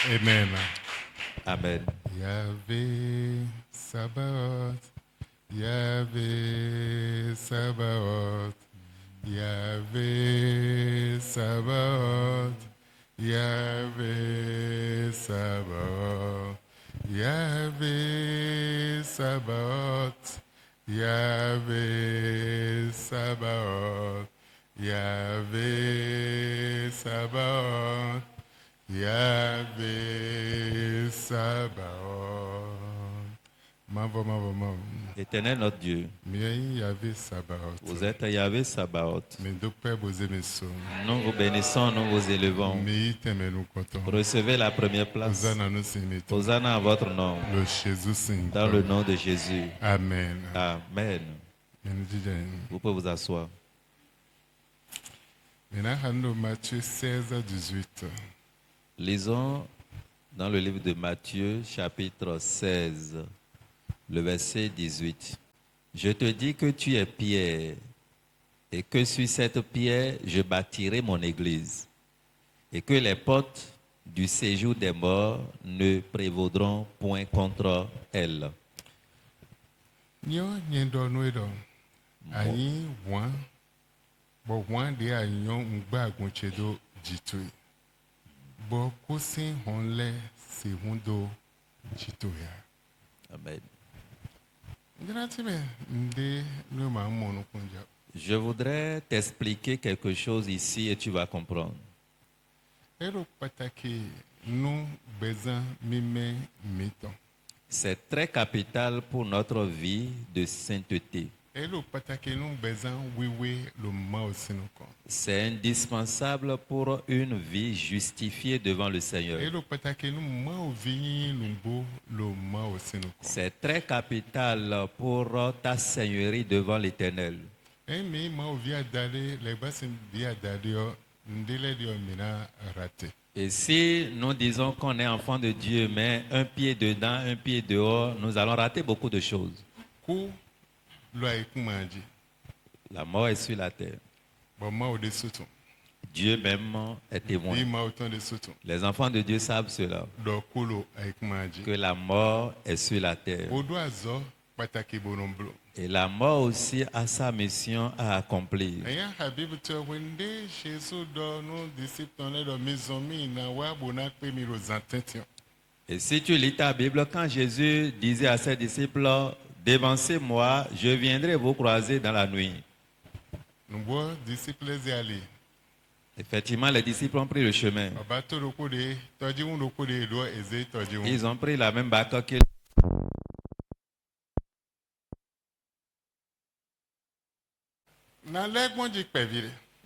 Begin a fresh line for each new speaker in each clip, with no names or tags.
Amen.
Amen.
Yahweh Sabaoth, Yahweh Sabaoth, Yahweh Sabaoth, Yahweh Sabaoth, Yahweh Sabaoth, Yahweh Sabaoth, Yahweh Sabaoth, Yahweh Sabaoth. Mavo.
Éternel notre Dieu,
Miei Yahweh Sabaoth.
vous êtes Yahvé Sabaoth.
Mais de père bosé mes sons.
Nous vous bénissons, nous vous élevons.
Mais t'aimes nous content.
Recevez la première place.
Hosanna nous signitons.
Hosanna à votre nom.
Le Jésus signe.
Dans le nom de Jésus.
Amen.
Amen. Vous pouvez vous asseoir.
Maintenant, Matthieu 16, 18.
Lisons dans le livre de Matthieu, chapitre 16, le verset 18. Je te dis que tu es Pierre, et que sur cette pierre, je bâtirai mon église, et que les portes du séjour des morts ne prévaudront point contre elle.
Nyo nyendo noedo. Ayi wan. Bo wan de ayon ngba agunchedo jitui. Bo kusin honle si hundo jitoya.
Amen. Je voudrais t'expliquer quelque chose ici et tu vas comprendre. C'est très capital pour notre vie de sainteté. C'est indispensable pour une vie justifiée devant le Seigneur. C'est très capital pour ta seigneurie devant l'Éternel. Et si nous disons qu'on est enfant de Dieu, mais un pied dedans, un pied dehors, nous allons rater beaucoup de choses. La mort est sur la terre. Dieu même est témoin. Les enfants de Dieu savent cela. Que la mort est sur la terre. Et la mort aussi a sa mission à accomplir. Et si tu lis ta Bible, quand Jésus disait à ses disciples, devancez-moi, je viendrai vous croiser dans la nuit. Effectivement, les disciples ont pris le chemin. Ils ont pris la même barque que...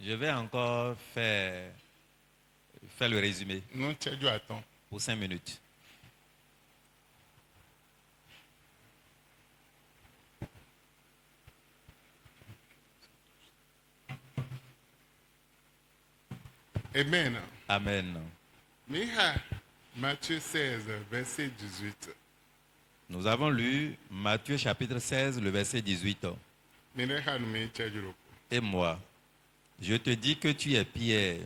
Je vais encore faire le résumé pour 5 minutes.
Amen.
Amen.
Matthieu 16, verset 18.
Nous avons lu Matthieu chapitre 16, le verset 18. Et moi, je te dis que tu es Pierre.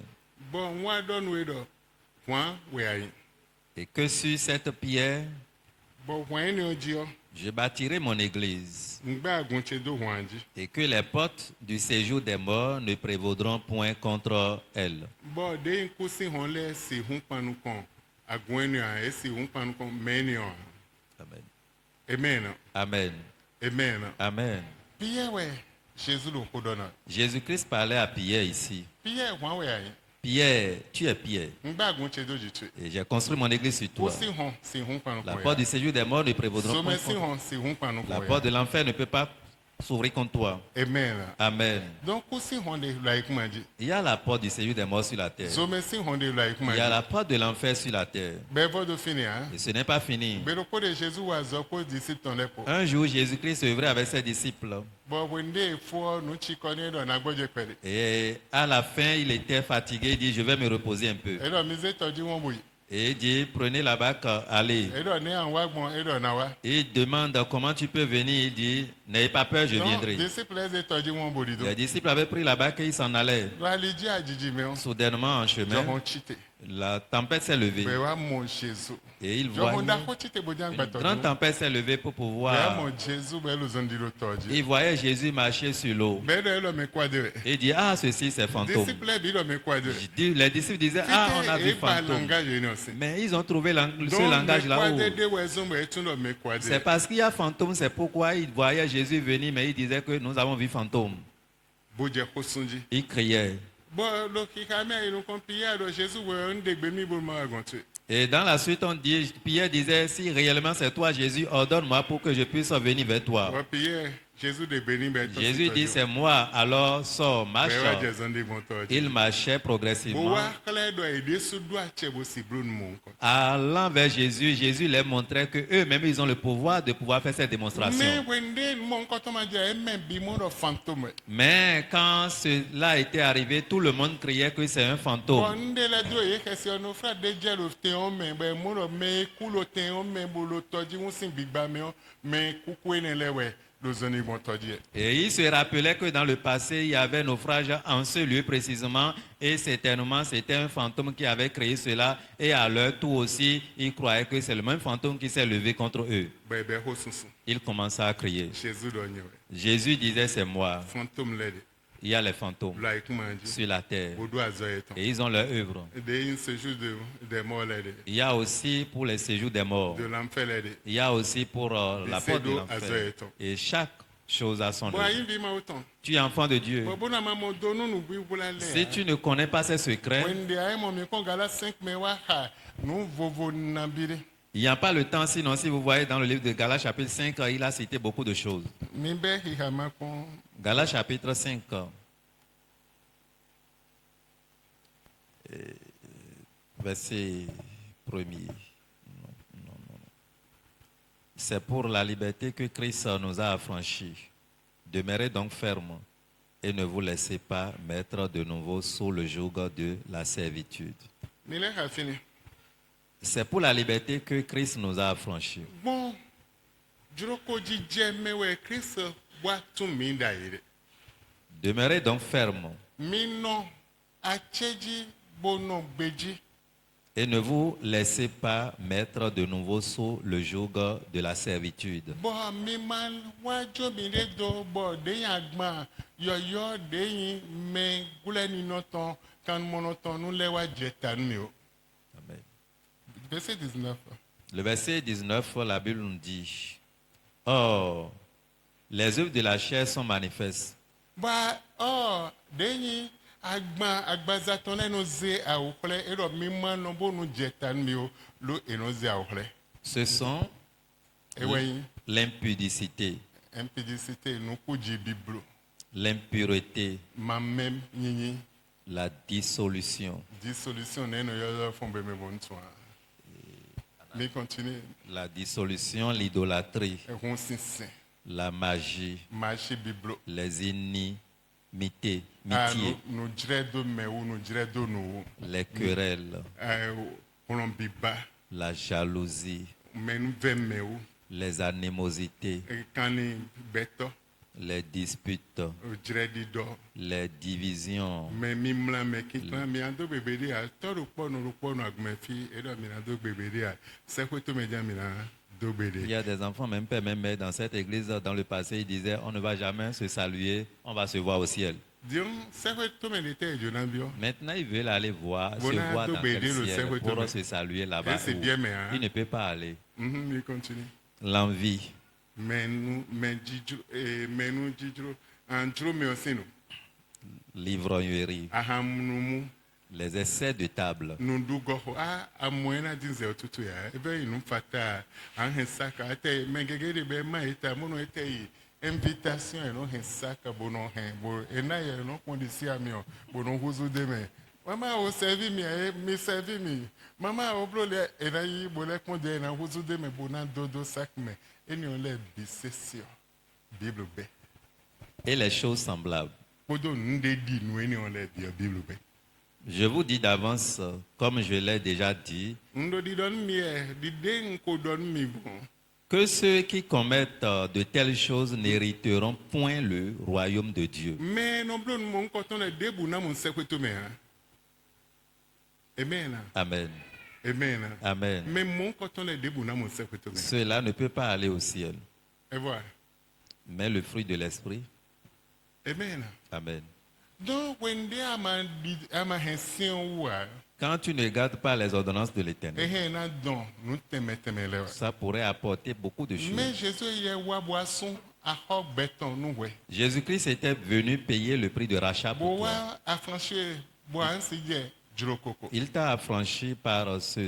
Et que sur cette pierre, je bâtirai mon église. Et que les portes du séjour des morts ne prévaudront point contre elle. Amen. Amen.
Amen.
Amen. Jésus-Christ parlait à Pierre ici. Pierre, tu es Pierre. Et j'ai construit mon église sur toi. La porte du séjour des morts ne prévaudront pas contre toi. La porte de l'enfer ne peut pas s'ouvrir contre toi.
Amen.
Amen. Il y a la porte du séjour des morts sur la terre. Il y a la porte de l'enfer sur la terre. Et ce n'est pas fini. Un jour, Jésus-Christ œuvrait avec ses disciples. Et à la fin, il était fatigué. Il dit, je vais me reposer un peu. Et il dit, prenez la barque, allez. Et il demande, comment tu peux venir? Il dit, n'ayez pas peur, je viendrai. Les disciples avaient pris la barque et ils s'en allaient. Soudainement, en chemin, La tempête s'est levée
bɛ wa mɔ Jésus.
et il
Jɔ
voyait
mo da ko tite bo jan
une
gbɛtɔ
grande
dun.
tempête s'est levée pour
Bɛ
pouvoir.
mɔ Jésus bɛ lu zɔn di lo tɔ
Il
dzi.
voyait Jésus marcher sur l'eau.
Bɛ dɔ elɔ mi kɔ de.
Et il dit, ah, ceci c'est fantôme.
Disciple bi lɔ mi kɔ de.
Les disciples disaient, ah, on a vu
Tite e ba
fantôme.
langage yi nɔ si.
Mais ils ont trouvé ce
Donc
langage
mi
là-haut.
kɔ de de wɛ zɔn bɛ etun lɔ mi kɔ
C'est
de.
parce qu'il y a fantôme, c'est pourquoi ils voyaient Jésus venir, mais ils disaient que nous avons vu fantôme.
Bo jɛ ko sunji.
Ils criaient.
Bɔn lo kika mi ayi lo kɔn piya dɔ Jésus wɛ n de gbe mi bolo ma gɔn tu.
Et dans la suite, on dit, Pierre disait, si réellement c'est toi, Jésus, ordonne-moi pour que je puisse venir vers toi.
Wɔ piya Jésus de beni bɛ tɔ
Jésus dit, c'est moi, alors sors, marche.
bɛ wa jɛ zɔn de bɔn tɔ
Il
dzi.
marchait
Bo
progressivement.
wa kɛlɛ dɔ yi de su do atsɛ bo si blo nu mo nkɔ.
Allant vers Jésus, Jésus leur montrait que eux-mêmes, ils ont le pouvoir de pouvoir faire cette
Mais
démonstration.
wende mo nkɔ tɔ ma jɛ eme bi mo dɔ fantôme.
Mais quand cela était arrivé, tout le monde criait que c'est un fantôme.
Bɔn n de la do ye kɛse ɔno fila de jɛ lo te wɔn mɛ bɛ mo dɔ mɛ ku lo te wɔn mɛ bolo tɔdzi ŋu si gbigba mɛ wɔn mɛ kuku ene lɛ wɛ lo zɔni bɔn tɔdzi yɛ.
Et il se rappelait que dans le passé, il y avait naufrage en ce lieu précisément, et certainement c'était un fantôme qui avait créé cela, et à leur tour aussi, ils croyaient que c'est le même fantôme qui s'est levé contre eux.
Bɛ bɛ ho sunsun
Ils commençaient à crier.
Jésus dɔ nye wɛ
Jésus disait, c'est moi.
fantôme lɛ de
Il y a les fantômes
lo ayi kuma dzi
sur la terre,
o do azɔ yɛ tɔn
et ils ont leur œuvre.
de yin séjour de mort lɛ de
Il y a aussi pour les séjours des morts.
de l'enfer lɛ de.
Il y a aussi pour la
Lycée
porte de
d'eau
l'enfer.
Azoéton.
Et chaque chose a son
Bɔn
œuvre.
ayi bi ma o tɔn.
Tu es enfant de Dieu.
Bɔn bona ma mo do nunu bi wula lɛ.
Si tu ne connais pas ces secrets,
Wende ayi mo mi kɔn gala 5 mɛ wa ha nu vovo na bi de.
il n'y a pas le temps. Sinon, si vous voyez dans le livre de Galates chapitre 5, il a cité beaucoup de choses.
Mi bɛ hiha ma kɔn.
Galates chapitre 5, verset 1er. Non. C'est pour la liberté que Christ nous a affranchis. Demeurez donc fermes et ne vous laissez pas mettre de nouveau sous le joug de la servitude.
Mi lɛ ha fini.
C'est pour la liberté que Christ nous a affranchis.
Bɔn dzroko dzidzɛ mɛ wɛ Kristu wa tún mi da yi de.
Demeurez donc fermes
Mi nɔ atsɛdzi bonɔ gbedzi.
et ne vous laissez pas mettre de nouveau sous le joug de la servitude.
Bɔn mi ma wa dzo mi de do bɔn de yin agba yɔyɔ de yin mɛ gulɛ ninɔtɔn kanumɔnɔtɔn nu lɛ wa jɛ ta nu mi o.
Amen.
Verset 19.
Le verset 19, la Bible nous dit, or, les œuvres de la chair sont manifestes,
Ba de yin agbazatɔn lɛ nu ze awo xlẽ erɔ mi ma nɔ bo nu jɛ ta nu mi o lo eno ze awo xlẽ.
ce sont
Ewɛ yin
l'impudicité,
impudicité nuku dzi biblo
l'impureté,
mamɛ nyinyi
la dissolution,
dissolution ne no yɔyɔ fún bɛ mi bo ntun a. Mi continue
la dissolution, l'idolâtrie,
ehun sinsin
la magie,
maa si biblo.
les inimitiés,
Ah,
mitiés,
nu dzrɛ do mɛwu nu dzrɛ do nuwu.
les querelles,
Kplɔn biba
la jalousie,
mɛnu vɛ mɛwu
les animosités,
ekani bɛtɔ
les disputes,
dzrɛ di dɔ.
les divisions,
Mɛ mi mla mɛ kikla mi ado bebe de a tɔɖo kpɔnu agumɛfi eɖɔ mi na do bebe de a sɛkoto me dza mi na do be
Il y
de.
a des enfants, même père, même mère, dans cette église, dans le passé, ils disaient, on ne va jamais se saluer, on va se voir au ciel.
Dion sɛkoto me de tɛ edzona biɔ.
Maintenant, ils veulent aller voir, se
Bona
voir
do
dans
be
quel
de lo
ciel
sɛkoto
pour
me.
se saluer là-bas.
Et c'est
où
bien, mais, hein.
il ne peut pas aller.
Mi continue.
L'envie,
Mɛnu dzidzro andzro mi o sinu.
l'ivrognerie,
Ahamunumu
les excès de table,
nudugɔxɔ amoe na di nzɛ tutu ya ebe yi nu fata ahɛ saka ate mɛ gɛgɛ de bɛ ma yi ta munu ete yi invitation yi no hɛ saka bono hɛ bo ena yɛ no kpɔn di si ami o bono huzu de mɛ mama o sɛvi mi ɛ mi sɛvi mi mama o blo lɛ ena yi bo lɛ kpɔn de ena huzu de mɛ bona dodo sak mɛ eni o lɛ bi sesi o bible bɛ
et les choses semblables.
kpodo nu de di nu eni o lɛ bi o bible bɛ.
Je vous dis d'avance, comme je l'ai déjà dit,
Ndo di dɔn mi ɛ di de nko dɔn mi bon.
que ceux qui commettent de telles choses n'hériteront point le royaume de Dieu.
Mais non plus mon coton est debout na mon secrétaire mais Amen.
Amen.
Amen.
Amen.
Mais mon coton les débouts dans mon cercle.
Cela ne peut pas aller au ciel.
Et voilà.
Mais le fruit de l'esprit.
Amen.
Amen.
Donc, when they are ma
Quand tu ne gardes pas les ordonnances de l'Éternel, ça pourrait apporter beaucoup de
mais
choses.
Jésus est boisson à hog béton nous ouais.
Jésus-Christ était venu payer le prix de rachat pour toi.
Boa affranchi boa c'est jrokoko.
Il t'a affranchi par ce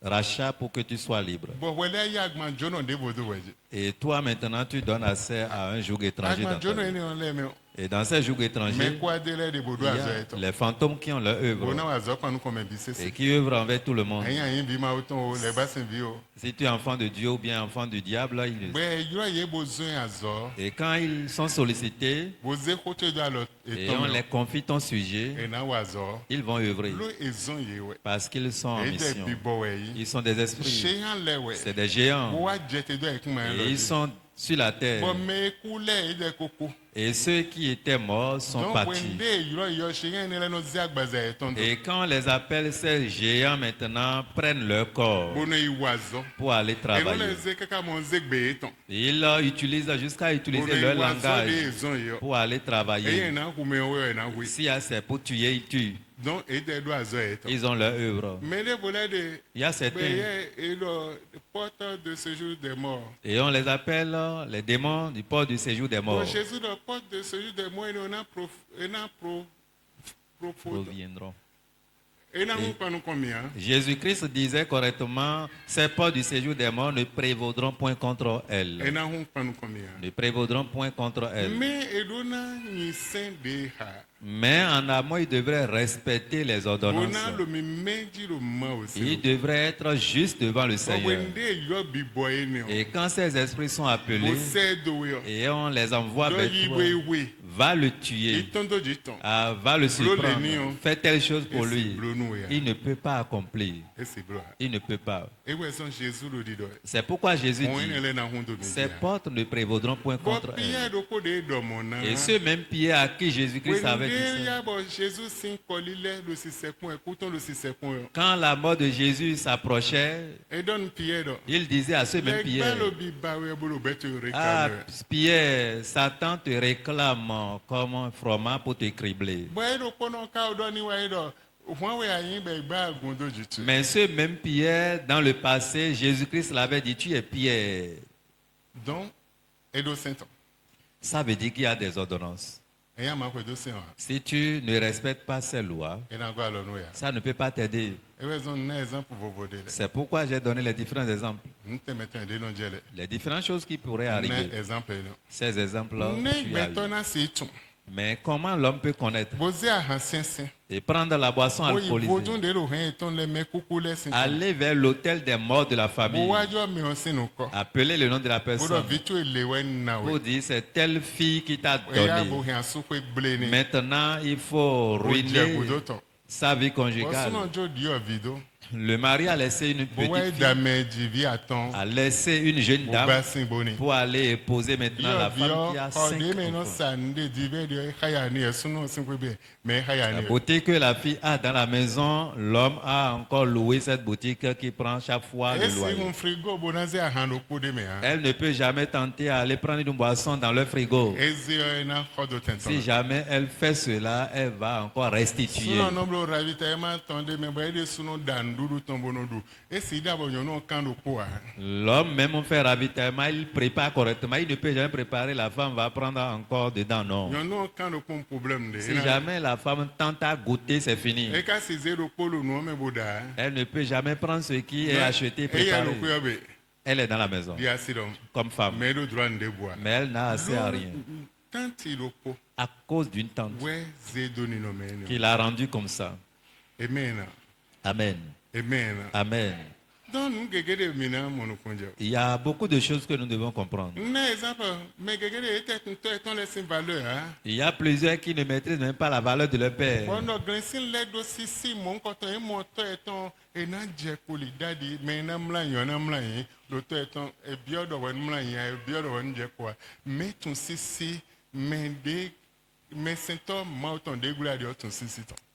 rachat pour que tu sois libre.
Bon voilà yagman jono de bodo weje.
Et toi maintenant tu donnes accès à un joug étranger dans
Agman
ta
jono
vie.
ene on le me.
Et dans ces jougs
Mais
étrangers,
quoi de l'air de bodo
il y
azo
a
eto.
les fantômes qui ont leur œuvre
Bona azo pa nous comme bisse.
et qui œuvrent envers tout le monde.
Aya yin bi ma auton les bassin bio.
Si tu es enfant de Dieu ou bien enfant du diable,
Ouais, yo yé besoin azo.
et quand ils sont sollicités
Boze kote do alot
et on les confie ton sujet,
et na wazo.
ils vont œuvrer
Lo ezon ye ouais.
parce qu'ils sont en
Et des
mission.
bibo ouais.
Ils sont des esprits,
Cheyan le ouais.
c'est des géants
Boa jete do ekun ma
et ils sont sur la terre.
Bon mais coulé et des coco.
Et ceux qui étaient morts sont
Donc
partis.
when yo yo cheyan ne no ziagbaza etondo.
Et quand on les appelle, ces géants maintenant prennent leur corps
Bono iwazo.
pour aller
Et on
travailler.
les kaka mon zegbe eton.
Ils utilisent jusqu'à utiliser
Bono
leur
iwazo
langage
de ezon yo.
pour aller
Et
travailler.
na kume o na wi.
Si c'est pour tuer, ils tuent.
Donc et des do azo eton.
Ils ont leur œuvre.
Mais les volets de
Il y a certains,
et le porteur de séjour des morts.
et on les appelle les démons du port du séjour des morts.
Donc Jésus le porte de séjour des morts et on a
Reviendront.
et n'a pas nous combien.
Jésus-Christ disait correctement, ces ports du séjour des morts ne prévaudront point contre
Et
elles.
n'a pas nous combien.
Ne prévaudront point contre elles.
Mais et donna ni saint de ha.
Mais en amont, ils devraient respecter les ordonnances.
On a le mendi le ma aussi.
Ils devraient être juste devant le Seigneur.
When they yo be boy ne.
Et quand ces esprits sont appelés
Vous c'est do yo.
et on les envoie
Do
vers
yi
toi,
we.
va le tuer,
Il tondo jiton.
va le surprendre,
Bleu,
fais telle chose pour
Et c'est
lui.
bleu nous ya.
Il ne peut pas accomplir.
Et c'est bleu.
Il ne peut pas.
Et ouais son Jésus le dit do.
C'est pourquoi Jésus
On
dit,
est là na hondo
ces portes ne prévaudront point
Bon
contre
Pierre
elles.
do ko de do mona.
Et ce même Pierre à qui Jésus-Christ avait dit ça.
Jésus sin kolile le sisekun écoutons le sisekun.
Quand la mort de Jésus s'approchait,
Et donne Pierre.
il disait à ce même Pierre, ah, Pierre, Satan te réclame comme un froment pour te cribler. Mais ce même Pierre, dans le passé, Jésus-Christ l'avait dit, tu es Pierre.
Donc, Edo Saint.
Ça veut dire qu'il y a des ordonnances. Si tu ne respectes pas ces lois, ça ne peut pas t'aider. C'est pourquoi j'ai donné les différents exemples. Les différentes choses qui pourraient arriver. Ces exemples-là, tu as eu. Mais comment l'homme peut connaître et prendre la boisson alcoolisée, aller vers l'autel des morts de la famille, appeler le nom de la personne pour dire c'est telle fille qui t'a donné. Maintenant, il faut ruiner sa vie conjugale. Le mari a laissé une petite fille, a laissé une jeune dame pour aller épouser maintenant la femme qui a 5 enfants. La boutique que la fille a dans la maison, l'homme a encore loué cette boutique qui prend chaque fois le loyer. Elle ne peut jamais tenter à aller prendre une boisson dans le frigo. Si jamais elle fait cela, elle va encore restituer. L'homme, même on fait ravitaillement, il prépare correctement. Il ne peut jamais préparer, la femme va prendre encore dedans, non. Si jamais la femme tente à goûter, c'est fini. Elle ne peut jamais prendre ce qui est acheté, préparé. Elle est dans la maison, comme femme. Mais elle n'a assez à rien. À cause d'une tante qui l'a rendue comme ça.
Amen.
Amen.
Amen.
Amen. Il y a beaucoup de choses que nous devons comprendre. Il y a plusieurs qui ne maîtrisent même pas la valeur de leur père.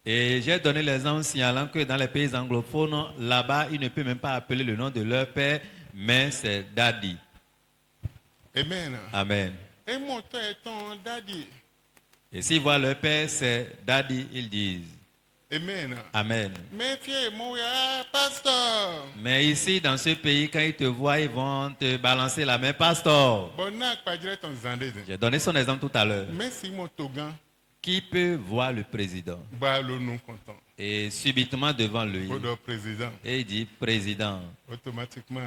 Et j'ai donné l'exemple signalant que dans les pays anglophones, là-bas, ils ne peuvent même pas appeler le nom de leur père, mais c'est daddy.
Amen.
Amen.
Et mon père est ton daddy.
Et s'ils voient leur père, c'est daddy, ils disent
Amen.
Amen.
Mais fier, mon pasteur.
Mais ici, dans ce pays, quand ils te voient, ils vont te balancer la main, pasteur.
Bon, n'a pas dire ton zandé.
J'ai donné son exemple tout à l'heure.
Mais si mon togan,
Qui peut voir le président?
bah, le nous content.
Et subitement devant lui,
Pour le président,
et il dit président.
automatiquement,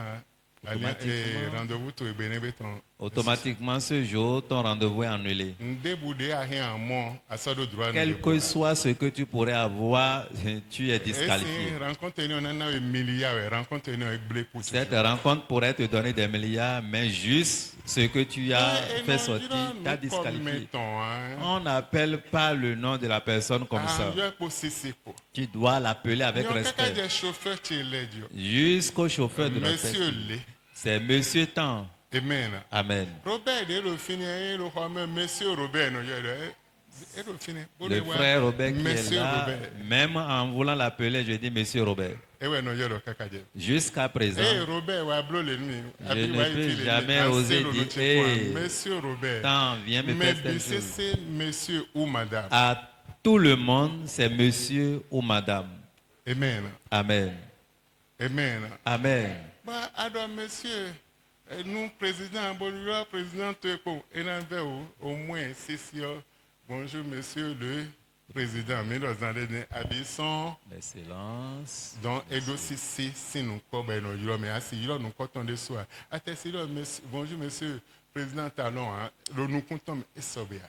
Automatiquement.
rendez-vous tout est béni béton.
Automatiquement, ce jour, ton rendez-vous est annulé.
Ndéboudé à rien en moi, à ça de droit.
Quel que soit ce que tu pourrais avoir, tu es
Et
disqualifié.
si rencontre on a un milliard, rencontre avec blé pour
Cette rencontre pourrait te donner des milliards, mais juste ce que tu as fait sortir t'a disqualifié. On n'appelle pas le nom de la personne comme ça. Tu dois l'appeler avec respect. Jusqu'au chauffeur de notre
Monsieur Lé.
C'est Monsieur Tant.
Amen.
Amen.
Robert, Monsieur Robert,
Le frère Robert qui est
Monsieur
là,
Robert.
même en voulant l'appeler, je dis Monsieur Robert. Jusqu'à présent,
Robert,
je ne peux jamais oser dire hey,
Monsieur Robert.
Tant, viens me
Mais
faire telle chose.
c'est monsieur ou madame.
À tout le monde, c'est monsieur ou madame.
Amen.
Amen.
Amen.
Amen.
Bah, alors, monsieur, nous, président, bonjour, président, et au moins, c'est sûr. Bonjour, monsieur le président. Mais nous allons habillons.
Excellence.
Donc, et aussi, si nous, mais assis, nous comptons de soi. Bonjour, monsieur, président Talon, nous comptons, et sauver.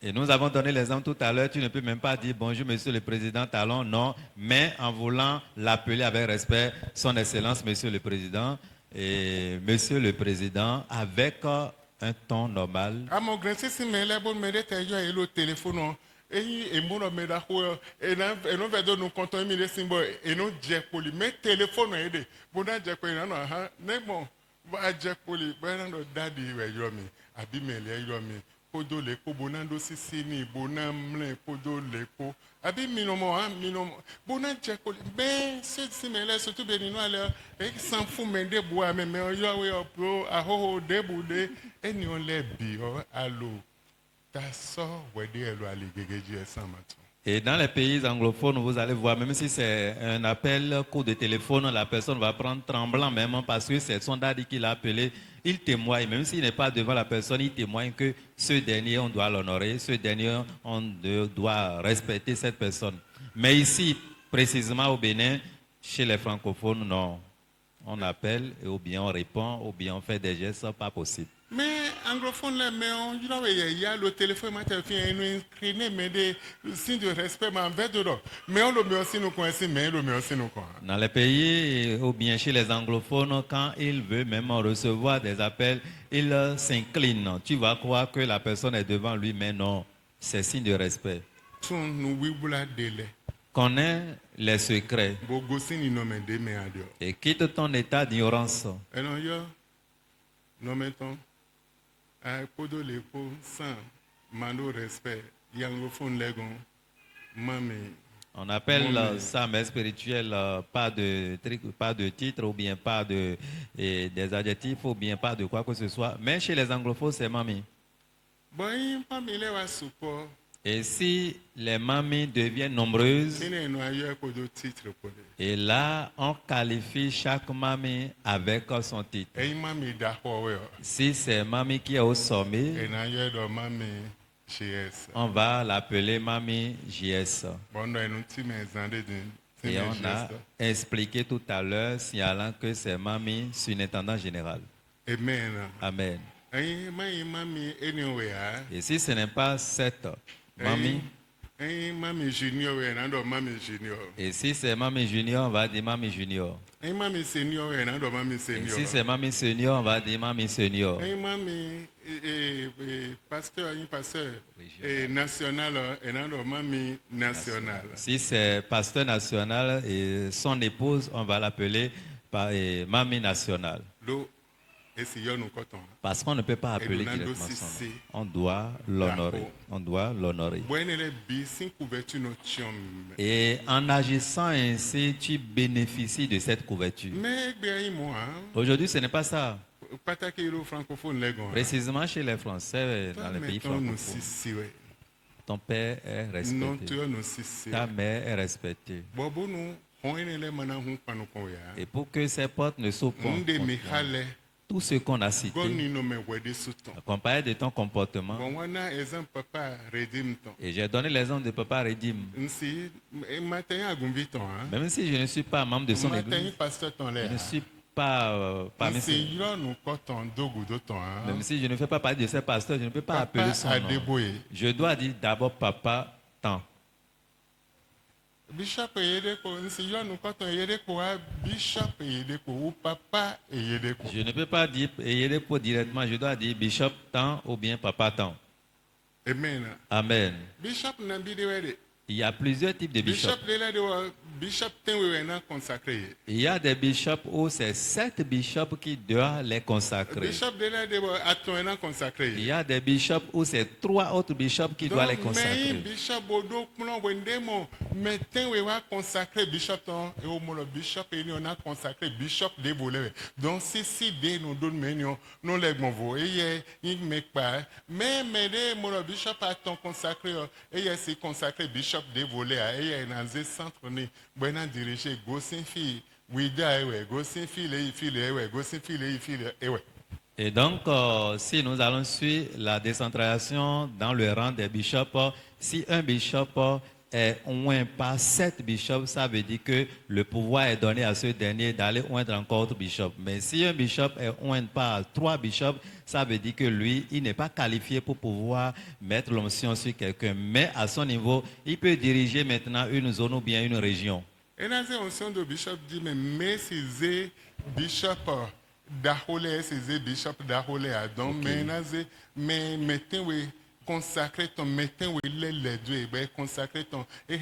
Et nous avons donné l'exemple tout à l'heure, tu ne peux même pas dire bonjour monsieur le président Talon, non, mais en voulant l'appeler avec respect, son excellence monsieur le président, et monsieur le président avec un ton normal.
À mon grand, si mais là, bon, mais là, le téléphone, et mon me da quoi, et non, vedo nous comptons mille symboles, et non, Jack Poli, mais téléphone, aidé, bon, Jack Poli, non, n'est bon, va Jack Poli, ben, non, daddy, ouais, abimé, yomi. Podo leko bonando sisini bonamle podo leko abi minomo minomo bonan cheko ben c'est mais surtout benino alors et s'en fout mais de bois mais yo we pro a ho de boude eni on le bi o allo ta so we de elo ali gegeji esamato.
Et dans les pays anglophones, vous allez voir, même si c'est un appel, coup de téléphone, la personne va prendre tremblant même parce que c'est son daddy qui l'a appelé. Il témoigne, même s'il n'est pas devant la personne, il témoigne que ce dernier, on doit l'honorer, ce dernier, on doit respecter cette personne. Mais ici, précisément au Bénin, chez les francophones, non. On appelle, et ou bien on répond, ou bien on fait des gestes, pas possible.
Mais anglophone là, mais on dit il y a le téléphone, nous inscrit, mais des signes de respect, mais en fait dedans. Mais on le met aussi nous connaissons, mais on le met aussi nous connaissons.
Dans les pays, ou bien chez les anglophones, quand ils veulent même recevoir des appels, ils s'inclinent. Tu vas croire que la personne est devant lui, mais non, c'est signe de respect. Connais les secrets et quitte ton état d'ignorance.
Nous mettons podo lepo sans mano respect anglophone legon mami.
On appelle ça mais spirituel, pas de titre ou bien pas de des adjectifs ou bien pas de quoi que ce soit. Mais chez les anglophones, c'est mamie.
Bon, mami les wa support.
Et si les mamies deviennent nombreuses, et là, on qualifie chaque mamie avec son titre. Si c'est mamie qui est au sommet, on va l'appeler mamie JS. Et on a expliqué tout à l'heure, signalant que c'est mamie surintendant général.
Amen.
Amen. Et si ce n'est pas cette mamie,
Mamie junior, mamie junior.
Et si c'est mamie junior, on va dire mamie junior.
Mamie senior, mamie
Et
senior.
si c'est mamie senior, on va dire mamie senior.
Mamie pasteur, national, mamie national.
Si c'est pasteur national et son épouse, on va l'appeler mamie nationale.
Et si yo nous coton.
Parce qu'on ne peut pas appeler
Donald
directement
aussi,
son
c'est
nom. On doit l'honorer.
D'accord.
On doit l'honorer.
Bueno, les bis sin couverture no tiom.
Et en agissant ainsi, tu bénéficies de cette couverture.
Mais bien moi,
Aujourd'hui, ce n'est pas ça.
pas ta que francophone les gars.
Précisément chez les Français, dans les pays
nous
francophones,
si ouais.
ton père est
Non
respecté.
tu nous si.
Ta mère est respectée.
Bobo nous on est les mana hun panu ko ya.
Et pour que ces portes ne s'ouvrent pas,
Nde mi hale
tout ce qu'on a cité,
goni no me wede suton.
accompagné de ton comportement,
Bon wana exemple papa redeem ton.
et j'ai donné l'exemple de Papa Redim,
Nsi matin agumbi ton hein.
même si je ne suis pas membre de son
Matin
église,
pasteur ton
je
là.
ne suis pas parmi
Nsi
ces...
yo nous coton dogu do ton hein.
Même si je ne fais pas partie de ces pasteurs, je ne peux pas appeler son
a
nom.
débrouillé.
Je dois dire d'abord Papa tant.
Bishop Yedeko, nsi yo nous coton Yedeko a Bishop Yedeko ou papa Yedeko.
Je ne peux pas dire Eyedepo directement, je dois dire Bishop tant ou bien Papa tant.
Amen.
Amen.
Bishop Nambi de Wede.
Il y a plusieurs types de bishops.
Bishop de la de Bishop Tenwena consacré.
Il y a des bishops où c'est 7 bishops qui doivent les consacrer.
Bishop de la de Atoena
Il
consacré.
y a des bishops où c'est 3 autres bishops qui doivent les
Mais
consacrer.
Bishop Bodo Plon Wendemo, mais Tenwewa consacré Bishop ton et au mot Bishop et on a consacré Bishop de volé. Donc si de nous donne menu, nous les monvo et il me pas. Mais de mon Bishop a ton consacré et il s'est consacré Bishop de volé et il dans un centre né. Buena dirigé Gossin fille. Wida ewe, Gossin fille ewe, Gossin fille ewe.
Et donc, si nous allons suivre la décentralisation dans le rang des bishops, si un bishop est oint par 7 bishops, ça veut dire que le pouvoir est donné à ce dernier d'aller oindre encore autre bishop. Mais si un bishop est oint par 3 bishops, ça veut dire que lui, il n'est pas qualifié pour pouvoir mettre l'onction sur quelqu'un. Mais à son niveau, il peut diriger maintenant une zone ou bien une région.
Et dans cette onction de bishop dit, mais c'est bishop d'Ahole, c'est bishop d'Ahole. Donc, mais mettez-vous consacrer ton, mettez-vous les deux, consacrer ton, et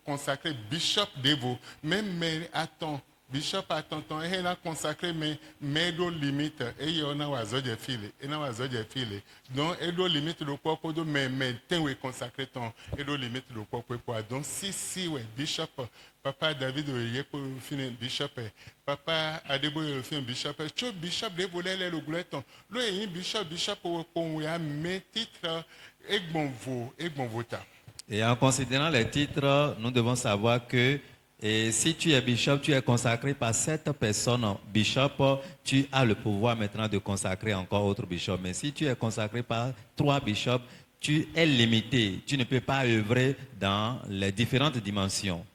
consacrer bishop de vous. Même, mais attends. Bishop a tonton et il a consacré mais do limite et il y en a oiseau de file et na oiseau de file donc et do limite le quoi do mais ten consacré ton et do limite le quoi donc si ouais bishop papa David oyé pour finir bishop papa Adebo fin bishop cho bishop de voler le gouleton le un bishop pour ya mes titres et bon vota.
Et en considérant les titres, nous devons savoir que et si tu es bishop, tu es consacré par 7 personnes. Bishop, tu as le pouvoir maintenant de consacrer encore autre bishop. Mais si tu es consacré par 3 bishops, tu es limité. Tu ne peux pas œuvrer dans les différentes dimensions.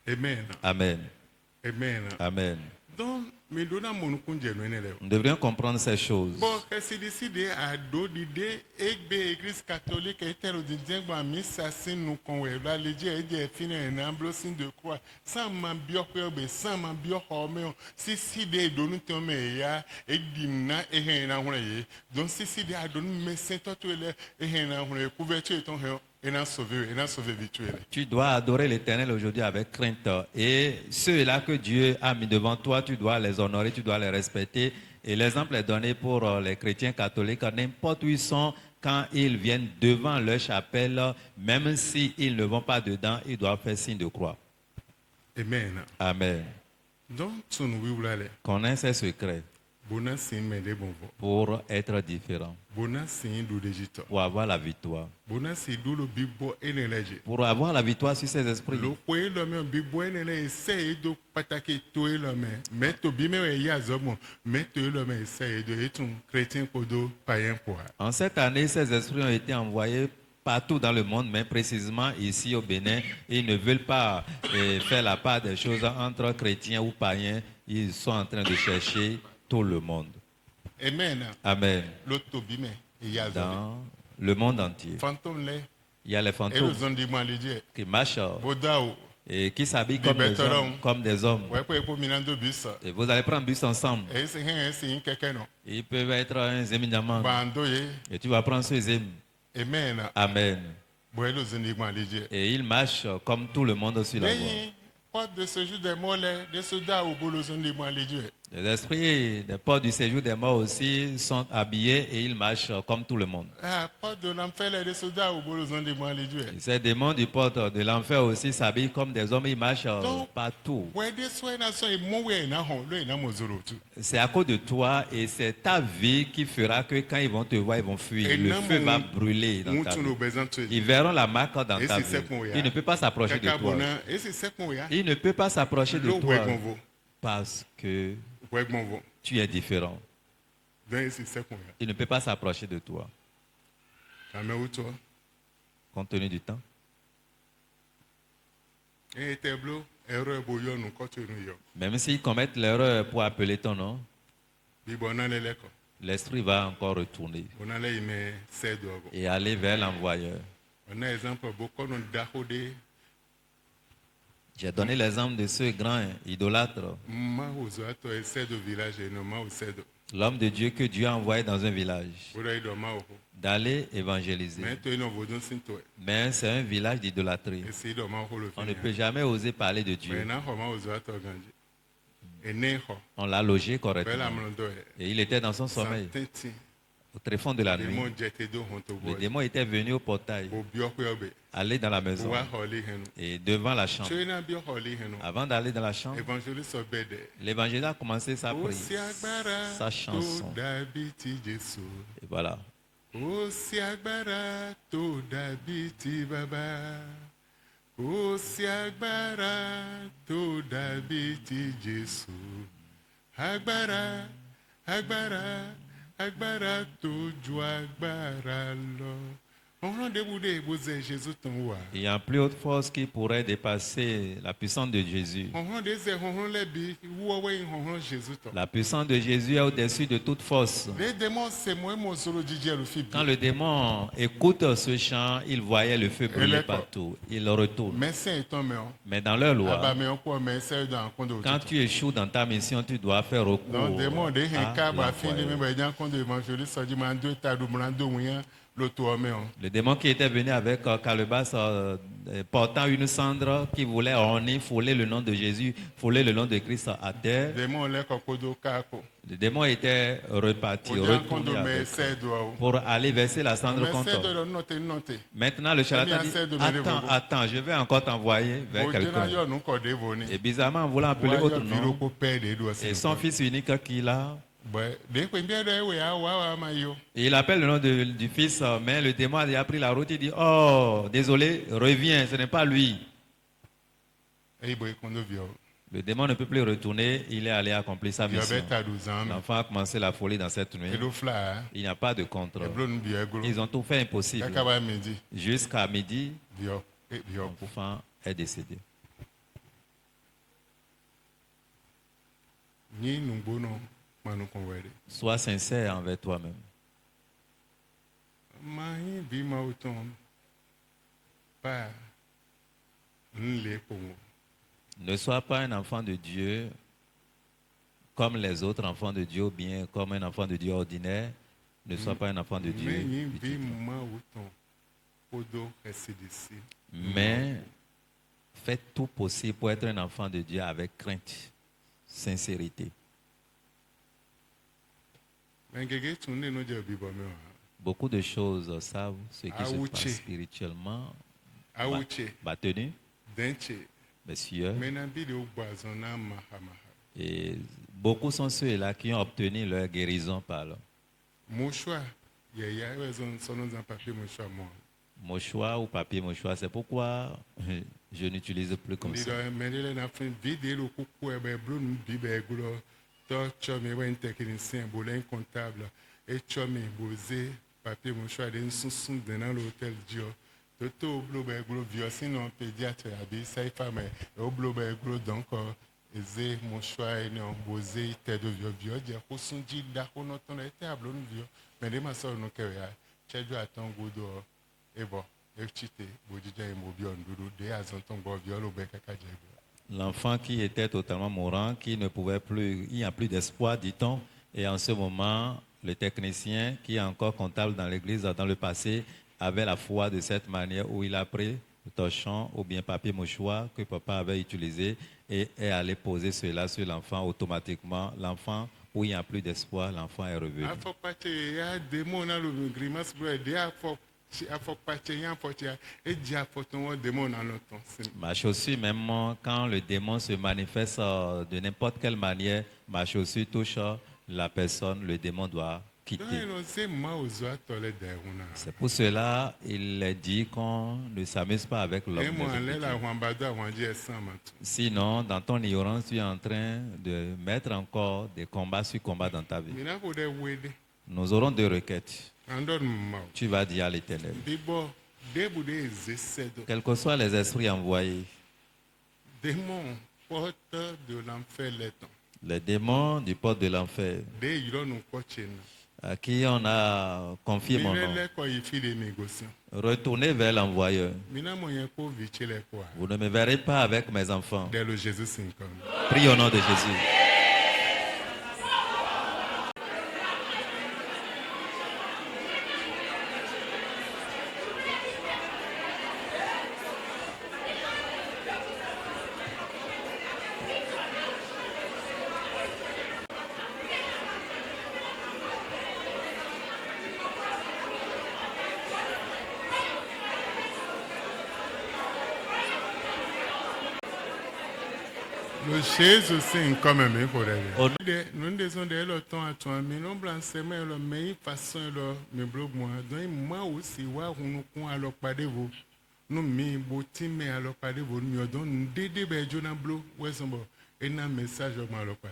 Amen.
Amen.
Amen.
Amen.
Donc, mais
nous devrions comprendre ces choses.
Bon, c'est décidé à deux l'idée et l'église catholique était au disant que missa sin nous convaincre la légion est fini un ambrosin de croix sans m'ambio peu sans m'ambio homme si des donu tome ya et dimna et hena hoye donc si des a donu mais c'est toi et hena hoye couverture ton et n'a sauvé virtuel.
Tu dois adorer l'Éternel aujourd'hui avec crainte. Et ceux-là que Dieu a mis devant toi, tu dois les honorer, tu dois les respecter. Et l'exemple est donné pour les chrétiens catholiques. N'importe où ils sont, quand ils viennent devant leur chapelle, même s'ils ne vont pas dedans, ils doivent faire signe de croix.
Amen.
Amen.
Donc, tu nous voulons
connais ces secrets pour être différent, pour avoir la victoire. Pour avoir la victoire sur ces esprits. En cette année, ces esprits ont été envoyés partout dans le monde, mais précisément ici au Bénin. Ils ne veulent pas faire la part des choses entre chrétiens ou païens. Ils sont en train de chercher tout le monde.
Amen.
Amen. Dans le monde entier. Il y a les fantômes qui marchent et qui s'habillent comme des hommes. Et vous allez prendre un bus ensemble. Ils peuvent être un zéminamant. Et tu vas prendre ce zém.
Amen.
Amen. Et ils marchent comme tout le monde sur la voie.
De ce jour des mollets, des soldats au boulot sont des mois les dieux.
Les esprits des portes du séjour des morts aussi sont habillés et ils marchent comme tout le monde.
Ah, pas de l'enfer, les soldats au bout de moi, les dieux.
Et ces démons du porte de l'enfer aussi s'habillent comme des hommes, ils marchent
Donc,
partout.
ouais, des soins, et mon ouais, n'a hon, le, n'a mon zoro, tout.
C'est à cause de toi et c'est ta vie qui fera que quand ils vont te voir, ils vont fuir.
Et
Le
non,
feu va
mon-
brûler dans
mon
ta
tourne
vie.
au besoin de
Ils verront la marque dans
Et
ta
c'est
vie.
ça qu'on y a.
Il ne peut pas s'approcher de
Kaka
toi.
bona, et c'est ça qu'on y a.
Il ne peut pas s'approcher de
L'eau, ouais,
toi
bon, veau.
parce que
Ouais, bon, veau.
tu es différent.
Donc, et c'est ça qu'on y a.
Il ne peut pas s'approcher de toi
La main où toi.
compte tenu du temps.
Et tableau, erreur, bouillon, nous, quand tu nous y a.
Même s'ils commettent l'erreur pour appeler ton nom,
Bibona, les léco.
l'esprit va encore retourner
On a les mais c'est d'où.
et aller vers l'envoyeur.
On a exemple, beaucoup de d'ahode,
J'ai donné l'exemple de ce grand idolâtre,
ma ouzato, et c'est de village, et non, ma ou c'est de.
l'homme de Dieu que Dieu a envoyé dans un village,
Pour aller dans ma ou.
d'aller évangéliser.
Mais tu es non, vous donne sin toi.
Mais c'est un village d'idolâtrie.
Et c'est dans ma ou le
On ne
finir.
peut jamais oser parler de
Mais
Dieu.
n'a pas ma ouzato, gandhi. Et n'est pas.
On l'a logé
Belle
correctement.
amlondo,
Et il était dans son sommeil,
Tinti.
au tréfonds de la
Les
nuit.
mots jettés d'eau, on te
Le
voit.
démon était venu au portail,
Au biokoyobe.
aller dans la maison
Pour holly hen.
et devant la chambre.
Tu es un bio holly hen.
Avant d'aller dans la chambre,
Évangéliste obéde.
l'évangile a commencé sa
Aussi
prière,
agbára
sa chanson.
tó dàbí ti Jésù.
Et voilà.
Aussi agbára tó dàbí ti Bàbá. Aussi agbára tó dàbí ti Jésù. Agbára, agbára, agbára tó ju agbára lọ. On rend des boudés, vous êtes Jésus ton roi.
Il n'y a plus haute force qui pourrait dépasser la puissance de Jésus.
On rend des airs, on rend les billes, ou on rend Jésus ton.
La puissance de Jésus est au-dessus de toute force.
Les démons, c'est moi, mon solo DJ, le fils.
Quand le démon écoute ce chant, il voyait le feu brûler
est quoi?
partout. Il retourne.
Mais c'est ton meilleur.
Mais dans leur
Ah bah,
loi,
mais on peut, mais c'est dans le compte de
quand tu échoues dans ta mission, tu dois faire recours
donc, démon, des
à
cas, bah, fini, mais
l'envoyeur.
il y a un compte d'évangéliste, ça dit, mais deux tas de blando, moyen, l'auto, mais on.
Le démon qui était venu avec Calebas portant une cendre qui voulait orner, fouler le nom de Jésus, fouler le nom de Christ à terre.
Démon, les cocodo, kako.
Le démon était reparti,
On dit un compte de,
retourné
mais
avec,
c'est d'où.
pour aller verser la cendre
Mais
contre.
c'est de noter, noter.
Maintenant, le charlatan
Combien
dit,
c'est de mener
attends,
vos-
attends, je vais encore t'envoyer vers
Au Dieu,
quelqu'un.
n'a nous cordé, voni.
Et bizarrement, en voulant appeler
Ouais,
autre
il y a
nom,
viré au père des doigts,
et
c'est
son
bon.
fils unique qu'il a,
Ouais, dès qu'on vient de, ouais, ah, ouais, ouais, maillot.
et il appelle le nom du fils, mais le démon a pris la route, il dit, oh, désolé, reviens, ce n'est pas lui.
Et il boit qu'on nous vient.
Le démon ne peut plus retourner, il est allé accomplir sa
Il y
mission.
avait à 12 ans.
L'enfant a commencé la folie dans cette nuit.
Et le fla,
Il n'y a pas de
et
contre.
blonde bien gros.
Ils ont tout fait impossible.
Kakaba midi,
Jusqu'à midi,
bio, et bio.
l'enfant est décédé.
Ni nous bono, manu convere.
Sois sincère envers toi-même.
Mahi bima auton. Pas. Nle pour moi.
Ne sois pas un enfant de Dieu comme les autres enfants de Dieu, ou bien comme un enfant de Dieu ordinaire. Ne sois pas un enfant de Dieu.
Mais ni
petit.
bima auton. Odo residisi.
Mais fais tout possible pour être un enfant de Dieu avec crainte, sincérité.
Mais gege tunne no je bibo me wa.
Beaucoup de choses savent ce qui se
Aouché.
passe spirituellement.
Awuche,
Batenu,
denche.
messieurs,
Mais na bi de ogbazon na mahama.
et beaucoup sont ceux-là qui ont obtenu leur guérison par là.
Mon choix, il y a son nom en papier mon choix moi.
Mouchoir ou papier mouchoir, c'est pourquoi je n'utilise plus comme ça.
Ndido menele na fin vide le coucou e be blou bibe gulo to chomi we technicien bolen comptable et chomi bosé papier mon choix de sunsun dans l'hôtel Dio to blou be gulo vieux sinon pédiatre abi sai femme e o blou be gulo donc eze mon choix et non bosé tête de vieux dia ko sunji da ko no ton e table no vieux mais de ma so no ke ya chejo aton godo e bon Echite, Bodija et Mobion, Doudou, des Azonton, Boviol, ou Bekaka,
L'enfant qui était totalement mourant, qui ne pouvait plus, il n'y a plus d'espoir, dit-on. Et en ce moment, le technicien, qui est encore comptable dans l'église dans le passé, avait la foi de cette manière où il a pris le torchon ou bien papier mouchoir que papa avait utilisé et est allé poser cela sur l'enfant, automatiquement, l'enfant, où il n'y a plus d'espoir, l'enfant est revenu.
Afɔkpatse ya démon na lo grimace blo de afɔkpatse ya afɔtse edzi afɔtɔn démon na lo tɔn si.
Ma chaussure, même quand le démon se manifeste de n'importe quelle manière, ma chaussure touche la personne, le démon doit quitter.
Donc non c'est ma ozo atole de una.
C'est pour cela il est dit qu'on ne s'amuse pas avec l'homme.
Et moi
des
là la
Écritures.
wambado wanji esan matu.
Sinon, dans ton ignorance, tu es en train de mettre encore des combats sur combats dans ta vie.
Mina ko de wede.
Nous aurons deux requêtes.
Andon ma.
Tu vas dire à l'Éternel.
Bibo debu de zesedo.
Quels que soient les esprits envoyés,
Démon porte de l'enfer les temps.
les démons du port de l'enfer,
De yiro nu kochena.
à qui on a confié mon nom,
Minele ko yifi de négociant.
retournez vers l'envoyeur.
Mina moyen ko vichele ko.
Vous ne me verrez pas avec mes enfants.
Dès le Jésus 5
Prie au nom de Jésus.
Le Jésus 5 comme me ko
Au-
de. Nous descendons de le temps à toi mais non blanc semaine le meilleure façon le me blog moi. Donc moi aussi wa hunu kon alors pas de vous. Nous mi boti me alors pas de vous nous donc dédé be jona blog ouais son bon. Et un message au alors pas.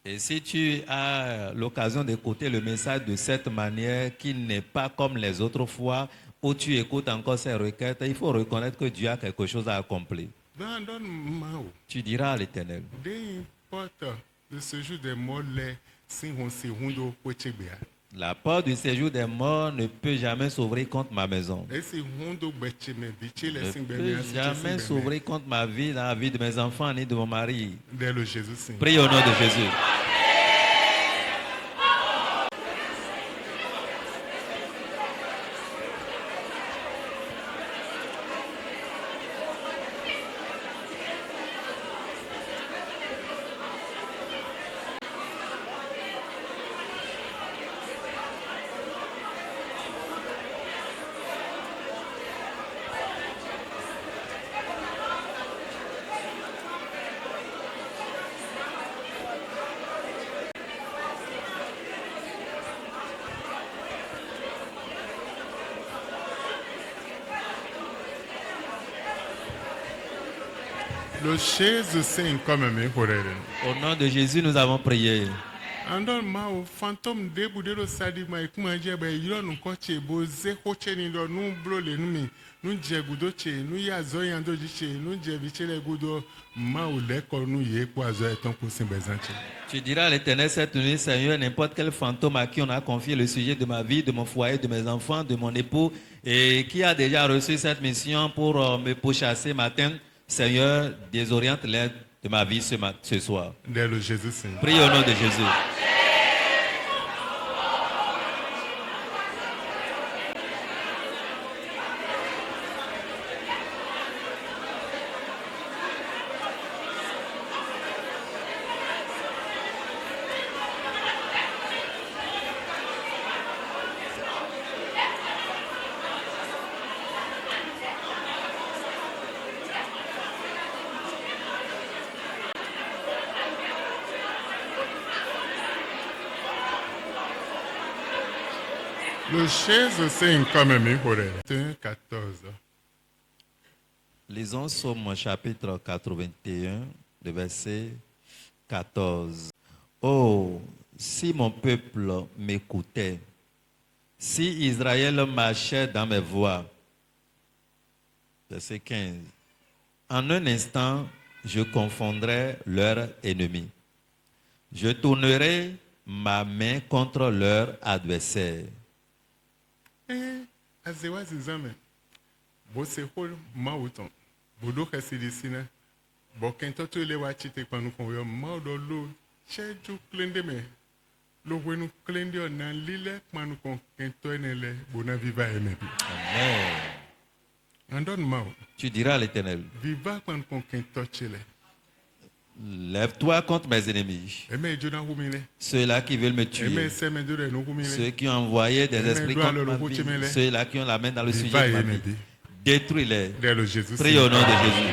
Et si tu as l'occasion d'écouter le message de cette manière, qui n'est pas comme les autres fois, où tu écoutes encore ces requêtes, il faut reconnaître que Dieu a quelque chose à accomplir.
Dans mao.
Tu diras à l'Éternel.
Des porte le séjour des morts les si on se hundo pochebea.
La porte du séjour des morts ne peut jamais s'ouvrir contre ma maison.
Et si hundo beche me viche
Ne
les sing
peut
bemea
jamais s'ouvrir contre ma vie, dans la vie de mes enfants ni de mon mari.
Dès le Jésus 5.
Prie au nom de Jésus.
Le Jésus 5 comme me horere.
Au nom de Jésus, nous avons prié.
Andon mao fantôme debu de lo sadi ma ikuma je be yiro nu koche bo ze koche ni do nu blo le nu mi nu je gudo che nu ya zo yan do che nu je viche le gudo mao le ko nu ye kwa zo eton ko sin bezanche.
Tu diras à l'Éternel cette nuit, Seigneur, n'importe quel fantôme à qui on a confié le sujet de ma vie, de mon foyer, de mes enfants, de mon époux, et qui a déjà reçu cette mission pour me pourchasser matin, Seigneur, désoriente l'aide de ma vie ce soir.
Dès le Jésus 5.
Prie au nom de Jésus.
Le Jésus 5 comme me horere. 14.
Lisons Somme chapitre 81, le verset 14. Oh, si mon peuple m'écoutait, si Israël marchait dans mes voies. Verset 15. En un instant, je confondrai leurs ennemis. Je tournerai ma main contre leurs adversaires.
Azewa zizame. Bo se hol mauton. Bodo kasilisina. Bo kento to le wa chite panu kon yo maudo lo cheju klende me. Lo wenu klende o nan lile panu kon kento enele bona viva emebi.
Amen.
Andon mau.
Tu diras à l'Éternel,
Viva panu kon kento chile.
Lève-toi contre mes ennemis,
Amen. Dieu n'a humilé.
ceux-là qui veulent me tuer,
Amen. C'est mes Dieu nous humilé.
ceux qui ont envoyé des
Amen.
esprits
Gloire
contre
le
ma
route,
vie,
Amen.
ceux-là qui ont la main dans le
Viva
sujet de ma
et
vie.
Nebi.
Détruis-les.
Dès le Jésus.
Prie au nom de Jésus.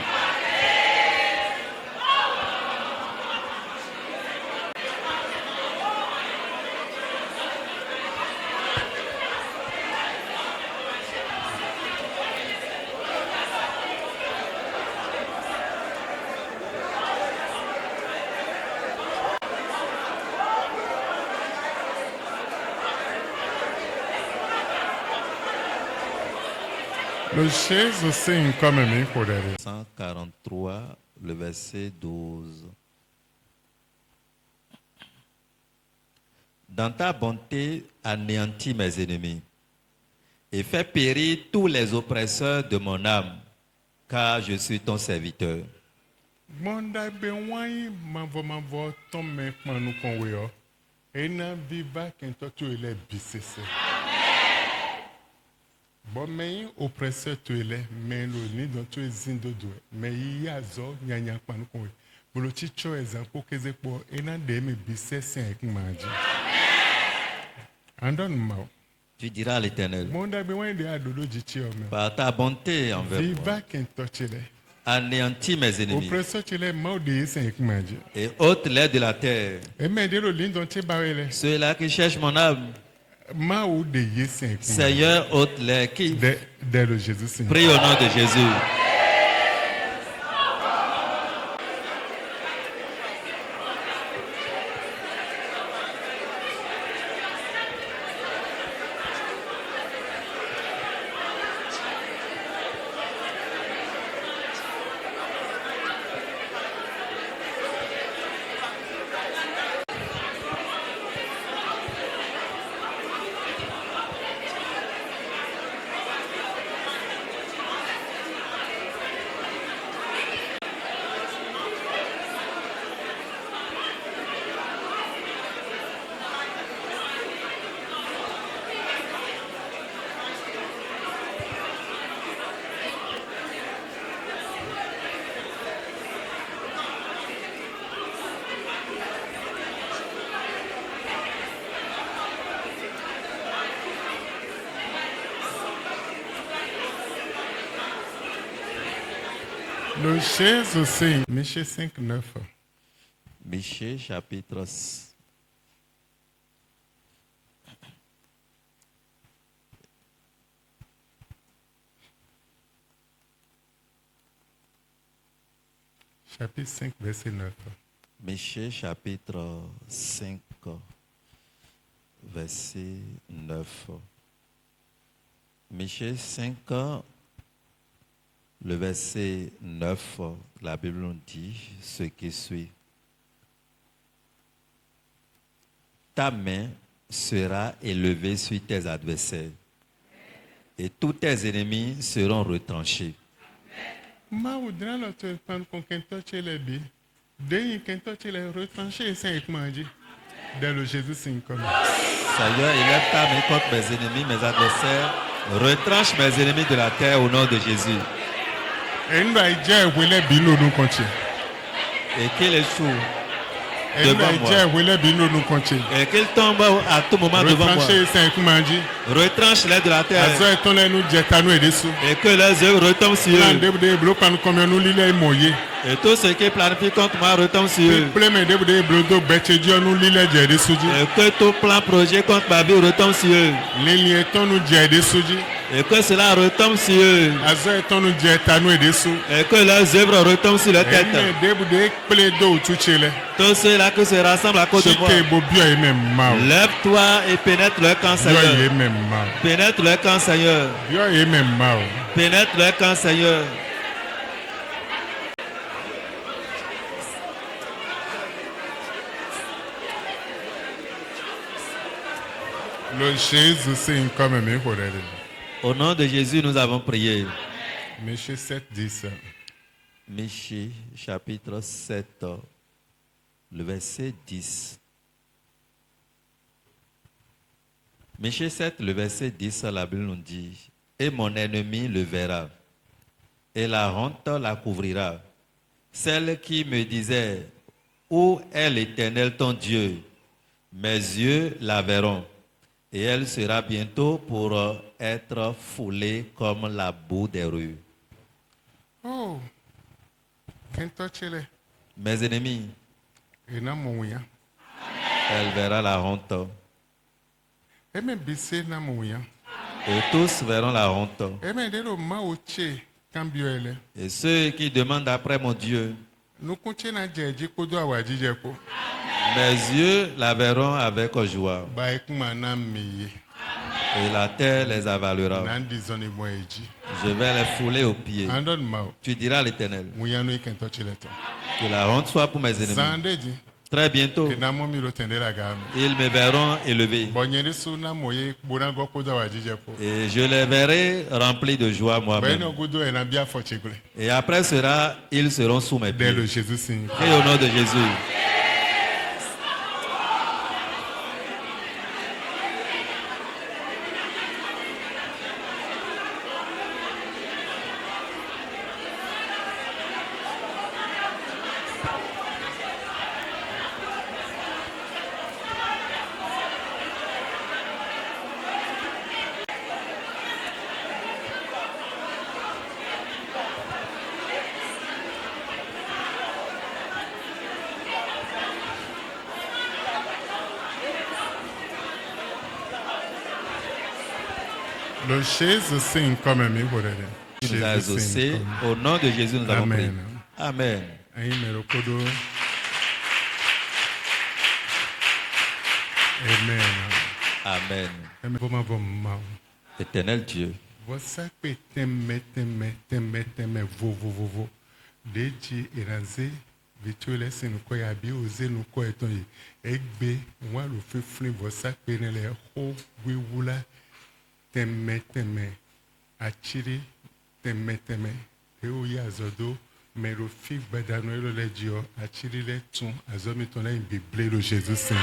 Le Jésus c'est comme un pour derrière.
143, le verset 12. Dans ta bonté, anéantis mes ennemis et fais périr tous les oppresseurs de mon âme, car je suis ton serviteur.
Monda be wai mavo ton me manu kon we yo. Ena viva kento tu ele bisese. Bon mais oppresseur tu ele mais lo ni don tu zindo do mais iya zo nyanya manu kon we. Bolo ti cho example keze po ena de me bisese ek maji. Andon ma.
Tu diras à l'Éternel,
Monda be wai de adodo jichi o me.
par ta bonté envers moi,
Viva kento chele.
anéantis mes ennemis
Oppresseur chele ma o de sen ek maji.
et ôte-les de la terre.
E me de lo lin don ti bawele.
Ceux-là qui cherchent mon âme,
Ma ou de yesen ek maji.
Seigneur, ôte-les. Qui
Dès le Jésus c'est.
prie au nom de Jésus.
Le Jésus c'est Michée 5, 9.
Michée chapitre
Chapitre 5, verset 9.
Michée chapitre 5, verset 9. Michée 5, le verset 9, la Bible nous dit ce qui suit. Ta main sera élevée sur tes adversaires et tous tes ennemis seront retranchés.
Ma ou dra la te pan kon kento chele bi. Dei kento chele retranché sen ek maji. Dès le Jésus c'est comme.
Seigneur, élève ta main contre mes ennemis, mes adversaires. Retranche mes ennemis de la terre au nom de Jésus.
En ba ije wele bi no nu konche.
Et qu'il échoue
En ba
devant
ije
moi.
wele bi no nu konche.
Et qu'il tombe à tout moment devant moi.
Retranché sen ek maji.
Retranche-les de la
Azo
terre.
eton le nu jeta nu edesu.
Et que leurs œuvres retombent sur
Plan
eux.
de blo pan comme nous lile moye.
Et tout ce qui planifie contre moi retombe sur eux.
Ple me de blo do beche dio nu lile je edesu ji.
Et que tout plan projet contre ma vie retombe sur eux.
Lili eton nu je edesu ji.
Et que cela retombe sur eux.
Azo eton nu jeta nu edesu.
Et que leurs œuvres retombent sur leur tête.
De ple do tu chele.
Tous ceux-là qui se rassemblent à cause de moi.
Chike bo bio e même ma.
Lève-toi et pénètre leur camp,
Bio e
Seigneur.
même ma.
Pénètre leur camp, Seigneur.
Bio e même ma.
Pénètre leur camp, Seigneur.
Le Jésus c'est comme un pour elle.
Au nom de Jésus, nous avons prié.
Michée 7, 10.
Michée, chapitre 7, le verset 10. Michée 7, le verset 10, la Bible nous dit, « Et mon ennemi le verra, et la honte la couvrira, celle qui me disait, où est l'Éternel ton Dieu? Mes yeux la verront, et elle sera bientôt pour être foulée comme la boue des rues.
Oh, Kentochele,
Mes ennemis,
ena mouya.
elle verra la honte,
Eme bise na mouya.
et tous verront la honte.
Eme dero ma oche kambioele.
Et ceux qui demandent après mon Dieu,
Nukunche na jeji kodo awajije ko.
mes yeux la verront avec joie,
Ba ekuma na miye.
et la terre les avalera.
Nandi zoni mweji.
Je vais les fouler aux pieds.
Andon mao.
Tu diras à l'Éternel,
Mouya no ikentochele to.
que la honte soit pour mes ennemis.
Zandeji.
Très bientôt,
Ena momi lo tendera gano.
ils me verront élevé,
Bonyere su na moye bonango kodo awajije ko.
et je les verrai remplis de joie moi-même.
Beno gudo ena bia fochegule.
Et après cela, ils seront sous mes
Dès le
pieds.
Jésus signe.
Et au nom de Jésus.
Le Jésus signe comme un miborele.
Tu nous as exaucés. Au nom de Jésus, nous avons prié.
Amen.
Amen.
Aïe mero kodo. Amen.
Amen.
Amen. Voma voma.
Éternel Dieu,
Vossa pe teme vo. Deji eraze vituele sinuko ya bi oze nuko eton yi. Egbe nwa lo fiflin vossa pe nele ho wiwula teme achiri teme. Eo ya azodo mero fi gbadano elo le dio achiri le tun azomi ton la bible le Jésus Saint.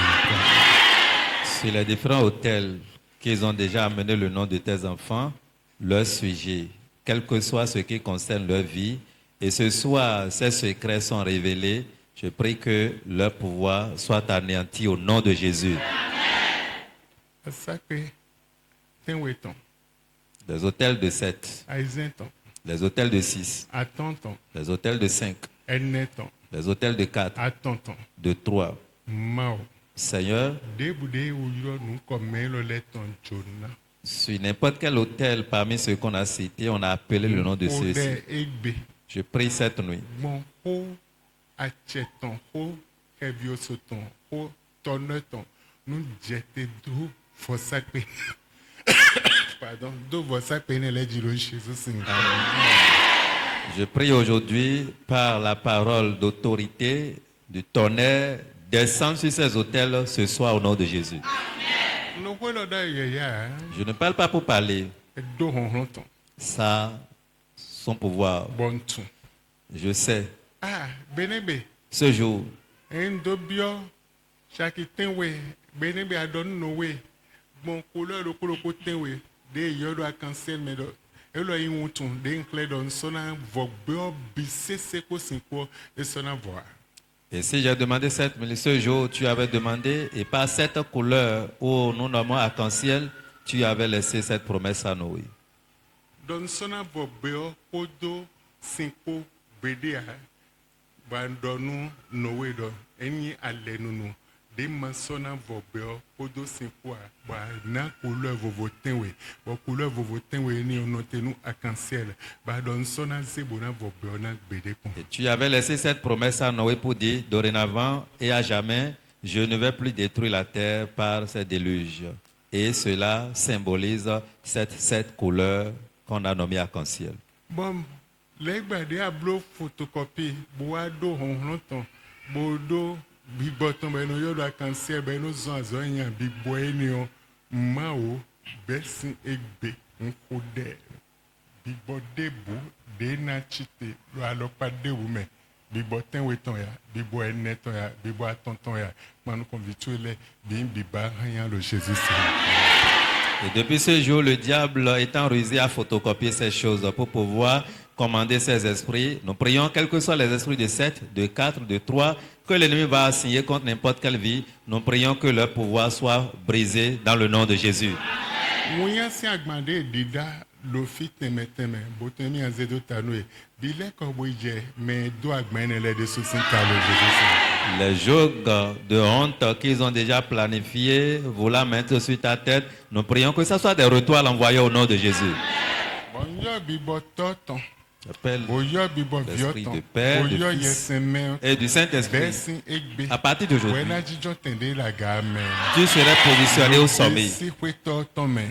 sur les différents hôtels qu'ils ont déjà amené le nom de tes enfants, leur sujet, quel que soit ce qui concerne leur vie, et ce soir, ces secrets sont révélés, je prie que leur pouvoir soit anéanti au nom de Jésus.
Asakwe tenweton,
Les hôtels de 7,
aizenton,
les hôtels de 6,
atonton,
les hôtels de 5,
eneton,
les hôtels de 4,
atonton,
de 3.
mao.
Seigneur,
Debude uyiro nu comme le leton jona.
sur n'importe quel hôtel parmi ceux qu'on a cités, on a appelé le nom de ceux-ci.
Ode egbe.
Je prie cette nuit.
Bon ho acheton ho keviosoton ho toneton. Nous jete do vosakpe. Pardon, do vosakpe ne le jiro Jésus Saint.
Je prie aujourd'hui par la parole d'autorité, du tonnerre, descendre sur ces hôtels ce soir au nom de Jésus.
No kwelo da yeya.
Je ne parle pas pour parler,
Do honronton.
ça, son pouvoir.
Bon tu.
Je sais,
Ah, benebe.
ce jour,
Ndobio shakitenwe benebe adon nowe bon couleur de koloko tenwe de yodo a cancel me do elo yiwutun de nkle don sona vogbeo bise seko sinko e sona voa.
et si j'ai demandé cette minute, ce jour, tu avais demandé, et par cette couleur où nous nommons arc-en-ciel, tu avais laissé cette promesse à nous. Oui.
Don sona vogbeo kodo sinko bedea bandonu nowe do enyi alenunu de masona vogbeo kodo sinko ba na couleur vovo tenwe bo couleur vovo tenwe ni onotenu arc-en-ciel ba don sona zebona vogbeo na bede kon.
Et tu avais laissé cette promesse à Noé pour dire, dorénavant et à jamais, je ne vais plus détruire la terre par ces déluges. Et cela symbolise cette couleur qu'on a nommée arc-en-ciel.
Bon, l'egbade ablo photocopie boado honronton bodo biboton beno yodo arc-en-ciel beno zon azonya biboenio mao besin egbe nkode bibodebo de na chite lo alopa debu me biboten weton ya bibo eneton ya bibo atonton ya manu convituele bin biba hanya le Jésus Saint.
Et depuis ce jour, le diable étant rusé à photocopier ces choses pour pouvoir commander ces esprits. Nous prions, quels que soient les esprits de 7, de 4, de 3, que l'ennemi va assigner contre n'importe quelle vie. Nous prions que leur pouvoir soit brisé dans le nom de Jésus.
Mouya si agmande dida lofi teme botemi azedo tanoe bile koboije me do agmene le de sosin talo Jésus.
Les jours de honte qu'ils ont déjà planifiés, voulant mettre sur ta tête, nous prions que ce soit des retours à l'envoyer au nom de Jésus.
Bonjour bibo toton.
J'appelle
Bonjour bibo
l'esprit
vioton.
du Père, du
Bonjour
Fils
yeseme.
et du Saint-Esprit.
Besin egbe.
À partir d'aujourd'hui,
Wena jijo tende la game.
tu serais positionné au sommet.
Si kwe toton me.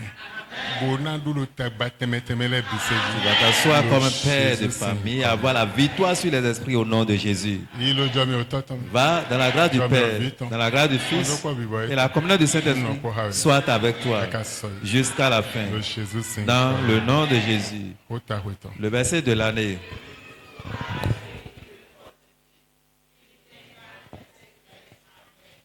Bona dulo tagba teme le biseji.
Tu vas t'asseoir comme un père de famille, avoir la victoire sur les esprits au nom de Jésus.
Ilo jome ototon.
Va dans la grâce du Père, dans la grâce du Fils et la communion du Saint-Esprit soit avec toi jusqu'à la fin.
Lo Jésus sing.
Dans le nom de Jésus.
Ota weton.
Le verset de l'année.